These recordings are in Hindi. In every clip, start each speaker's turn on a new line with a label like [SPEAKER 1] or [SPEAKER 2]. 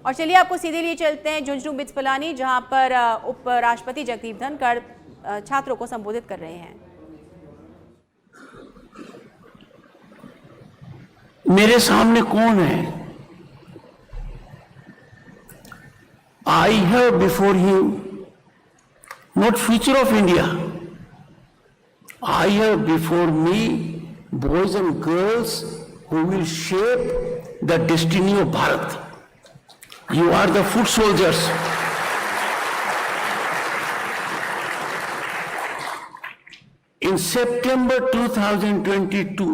[SPEAKER 1] और चलिए आपको सीधे लिए चलते हैं झुंझुनू बिट्स पिलानी, जहां पर उपराष्ट्रपति जगदीप धनखड़ छात्रों को संबोधित कर रहे हैं।
[SPEAKER 2] मेरे सामने कौन है? I have before him not future of India. I have before me boys and girls who will shape the destiny of Bharat. You are the foot soldiers. In September 2022,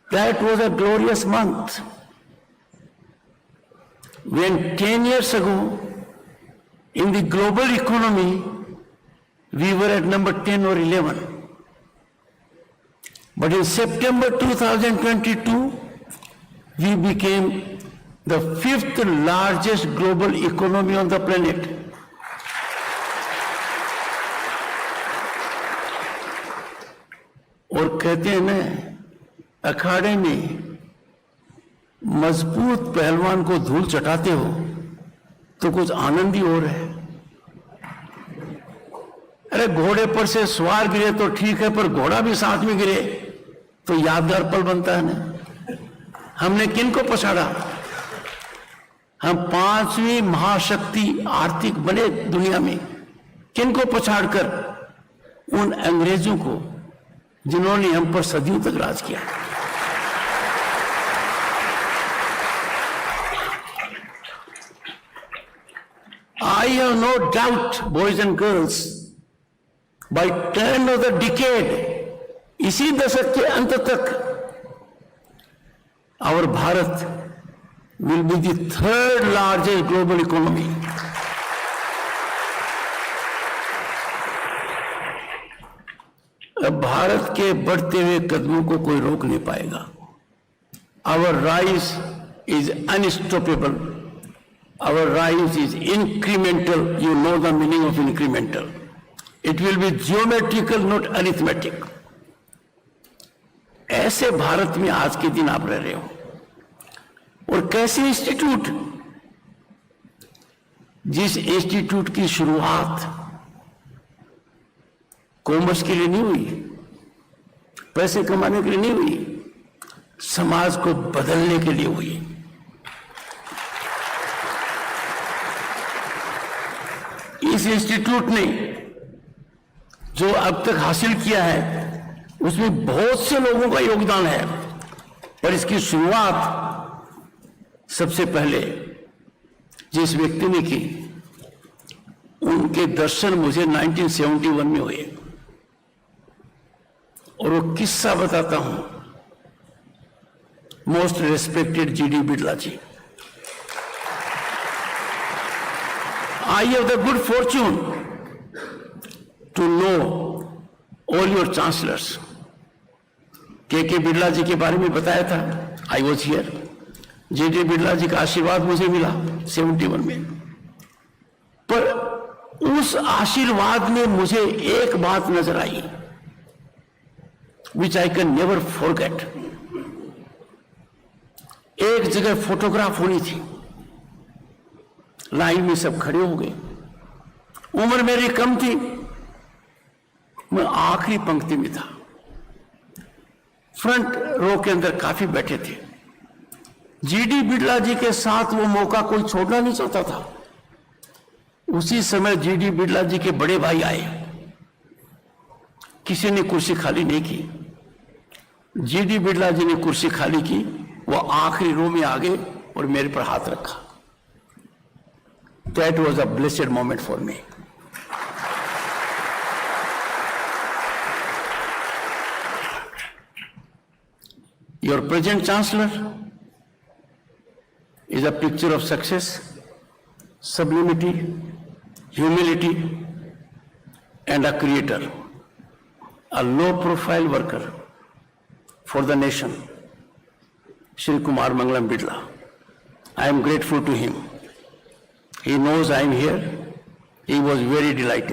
[SPEAKER 2] that was a glorious month when 10 years ago in the global economy we were at number 10 or 11. But in September 2022 we became the 5th largest global economy on the planet. और कहते हैं ना, अखाड़े में मजबूत पहलवान को धूल चटाते हो तो कुछ आनंद ही और है। अरे घोड़े पर से सवार गिरे तो ठीक है, पर घोड़ा भी साथ में गिरे तो यादगार पल बनता है ना। हमने किन को पछाड़ा? हम 5वीं महाशक्ति आर्थिक बने दुनिया में, किन को पछाड़कर? उन अंग्रेजों को जिन्होंने हम पर सदियों तक राज किया। I have no doubt, boys and girls, by turn of the decade, इसी दशक के अंत तक, our Bharat will be the 3rd largest global economy. अब भारत के बढ़ते हुए कदमों को कोई रोक नहीं पाएगा। Our rise is unstoppable. Our rise is incremental. You know the meaning of incremental. It will be geometrical, not arithmetic. ऐसे भारत में आज के दिन आप रह रहे हो। और कैसे इंस्टीट्यूट, जिस इंस्टीट्यूट की शुरुआत कॉमर्स के लिए नहीं हुई, पैसे कमाने के लिए नहीं हुई, समाज को बदलने के लिए हुई। इस इंस्टीट्यूट ने जो अब तक हासिल किया है उसमें बहुत से लोगों का योगदान है, पर इसकी शुरुआत सबसे पहले जिस व्यक्ति ने की, उनके दर्शन मुझे 1971 में हुए। और वो किस्सा बताता हूं। Most respected GD Birla ji, I have the good fortune to know all your chancellors. के बिड़ला जी के बारे में बताया था, I was here. G D Birla ji का आशीर्वाद मुझे मिला 71 में। पर उस आशीर्वाद में मुझे एक बात नजर आई, which I can never forget. एक जगह फोटोग्राफ होनी थी, लाइन में सब खड़े हो गए। उम्र मेरी कम थी, मैं आखिरी पंक्ति में था। फ्रंट रो के अंदर काफी बैठे थे। जीडी बिड़ला जी के साथ वो मौका कोई छोड़ना नहीं चाहता था। उसी समय जीडी बिड़ला जी के बड़े भाई आए, किसी ने कुर्सी खाली नहीं की। जीडी बिड़ला जी ने कुर्सी खाली की, वो आखिरी रो में आ गए और मेरे पर हाथ रखा। That was a blessed moment for me. Your present chancellor is a picture of success, sublimity, humility, and a creator, a low-profile worker for the nation, Shri Kumar Mangalam Bidla. I am grateful to him. He knows I am here. He was very delighted.